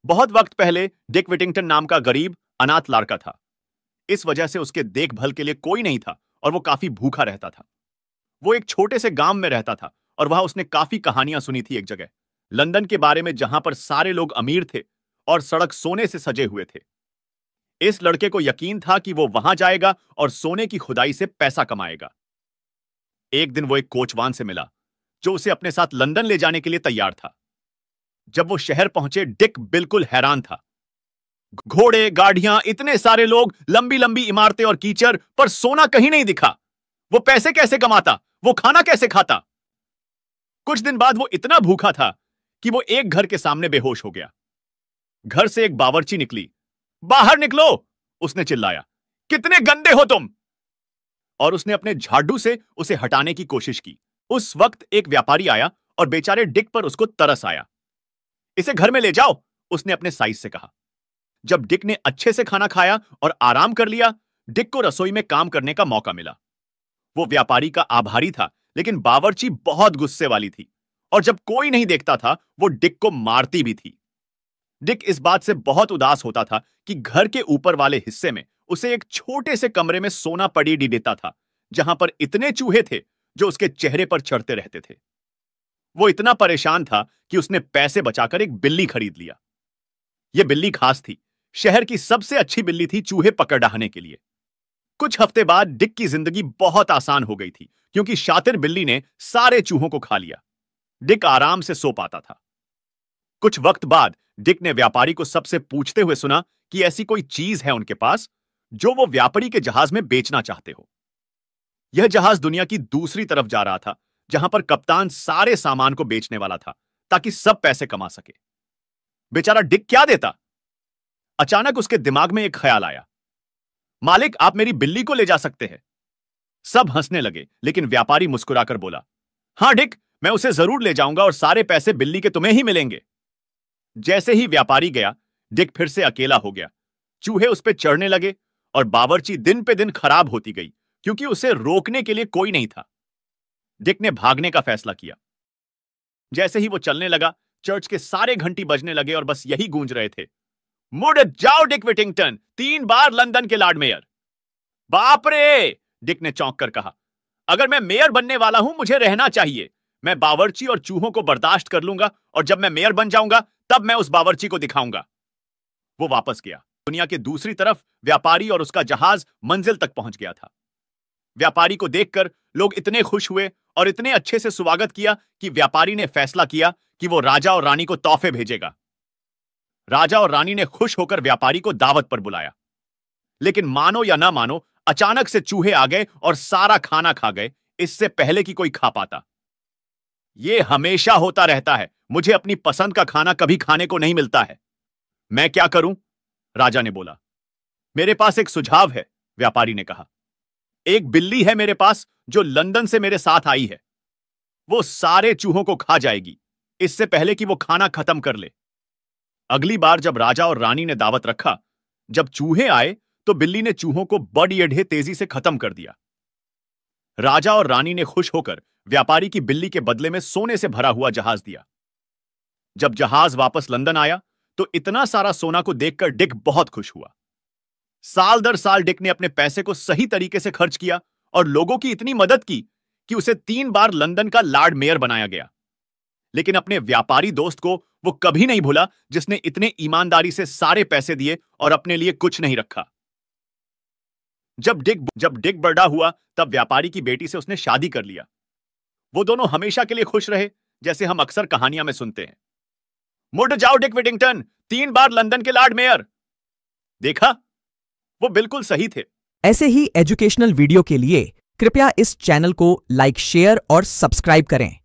बहुत वक्त पहले डिक विटिंगटन नाम का गरीब अनाथ लड़का था। इस वजह से उसके देखभाल के लिए कोई नहीं था और वो काफी भूखा रहता था। वो एक छोटे से गांव में रहता था और वहां उसने काफी कहानियां सुनी थी एक जगह, लंदन के बारे में, जहां पर सारे लोग अमीर थे और सड़क सोने से सजे हुए थे। इस लड़के को यकीन था कि वो वहां जाएगा और सोने की खुदाई से पैसा कमाएगा। एक दिन वो एक कोचवान से मिला जो उसे अपने साथ लंदन ले जाने के लिए तैयार था। जब वो शहर पहुंचे, डिक बिल्कुल हैरान था। घोड़े, गाड़ियां, इतने सारे लोग, लंबी लंबी इमारतें और कीचड़, पर सोना कहीं नहीं दिखा। वो पैसे कैसे कमाता? वो खाना कैसे खाता? कुछ दिन बाद वो इतना भूखा था कि वो एक घर के सामने बेहोश हो गया। घर से एक बावर्ची निकली। बाहर निकलो, उसने चिल्लाया। कितने गंदे हो तुम! और उसने अपने झाड़ू से उसे हटाने की कोशिश की। उस वक्त एक व्यापारी आया और बेचारे डिक पर उसको तरस आया। इसे घर में ले जाओ, उसने अपने साइज से कहा। जब डिक ने अच्छे से खाना खाया और आराम कर लिया, डिक को रसोई में काम करने का मौका मिला। वो व्यापारी का आभारी था, लेकिन बावर्ची बहुत गुस्से वाली थी और जब कोई नहीं देखता था वो डिक को मारती भी थी। डिक इस बात से बहुत उदास होता था कि घर के ऊपर वाले हिस्से में उसे एक छोटे से कमरे में सोना पड़ी देता था, जहां पर इतने चूहे थे जो उसके चेहरे पर चढ़ते रहते थे। वो इतना परेशान था कि उसने पैसे बचाकर एक बिल्ली खरीद लिया। यह बिल्ली खास थी, शहर की सबसे अच्छी बिल्ली थी चूहे पकड़ डालने के लिए। कुछ हफ्ते बाद डिक की जिंदगी बहुत आसान हो गई थी, क्योंकि शातिर बिल्ली ने सारे चूहों को खा लिया। डिक आराम से सो पाता था। कुछ वक्त बाद डिक ने व्यापारी को सबसे पूछते हुए सुना कि ऐसी कोई चीज है उनके पास जो वो व्यापारी के जहाज में बेचना चाहते हो। यह जहाज दुनिया की दूसरी तरफ जा रहा था, जहां पर कप्तान सारे सामान को बेचने वाला था ताकि सब पैसे कमा सके। बेचारा डिक क्या देता? अचानक उसके दिमाग में एक ख्याल आया। मालिक, आप मेरी बिल्ली को ले जा सकते हैं। सब हंसने लगे, लेकिन व्यापारी मुस्कुराकर बोला, हां डिक, मैं उसे जरूर ले जाऊंगा और सारे पैसे बिल्ली के तुम्हें ही मिलेंगे। जैसे ही व्यापारी गया, डिक फिर से अकेला हो गया। चूहे उस पर चढ़ने लगे और बावर्ची दिन पे दिन खराब होती गई, क्योंकि उसे रोकने के लिए कोई नहीं था। डिक ने भागने का फैसला किया। जैसे ही वो चलने लगा, चर्च के सारे घंटी बजने लगे और बस यही गूंज रहे थे, मुड़ जाओ डिक विटिंगटन, 3 बार लंदन के लॉर्ड मेयर। बाप रे! डिक ने चौंक कर कहा, अगर मैं मेयर बनने वाला हूं, मुझे रहना चाहिए। मैं बावर्ची और चूहों को बर्दाश्त कर लूंगा और जब मैं मेयर बन जाऊंगा तब मैं उस बावर्ची को दिखाऊंगा। वो वापस गया। दुनिया के दूसरी तरफ व्यापारी और उसका जहाज मंजिल तक पहुंच गया था। व्यापारी को देखकर लोग इतने खुश हुए और इतने अच्छे से स्वागत किया कि व्यापारी ने फैसला किया कि वो राजा और रानी को तोहफे भेजेगा। राजा और रानी ने खुश होकर व्यापारी को दावत पर बुलाया, लेकिन मानो या ना मानो, अचानक से चूहे आ गए और सारा खाना खा गए, इससे पहले कि कोई खा पाता। यह हमेशा होता रहता है, मुझे अपनी पसंद का खाना कभी खाने को नहीं मिलता है। मैं क्या करूं? राजा ने बोला। मेरे पास एक सुझाव है, व्यापारी ने कहा। एक बिल्ली है मेरे पास जो लंदन से मेरे साथ आई है। वो सारे चूहों को खा जाएगी, इससे पहले कि वो खाना खत्म कर ले। अगली बार जब राजा और रानी ने दावत रखा, जब चूहे आए तो बिल्ली ने चूहों को बड़ी अढे तेजी से खत्म कर दिया। राजा और रानी ने खुश होकर व्यापारी की बिल्ली के बदले में सोने से भरा हुआ जहाज दिया। जब जहाज वापस लंदन आया तो इतना सारा सोना को देखकर डिक बहुत खुश हुआ। साल दर साल डिक ने अपने पैसे को सही तरीके से खर्च किया और लोगों की इतनी मदद की कि उसे 3 बार लंदन का लॉर्ड मेयर बनाया गया। लेकिन अपने व्यापारी दोस्त को वो कभी नहीं भूला, जिसने इतने ईमानदारी से सारे पैसे दिए और अपने लिए कुछ नहीं रखा। जब डिक बड़ा हुआ, तब व्यापारी की बेटी से उसने शादी कर लिया। वो दोनों हमेशा के लिए खुश रहे, जैसे हम अक्सर कहानियां में सुनते हैं। मुड़ जाओ डिक विटिंगटन, 3 बार लंदन के लॉर्ड मेयर। देखा, वो बिल्कुल सही थे। ऐसे ही एजुकेशनल वीडियो के लिए कृपया इस चैनल को लाइक, शेयर और सब्सक्राइब करें।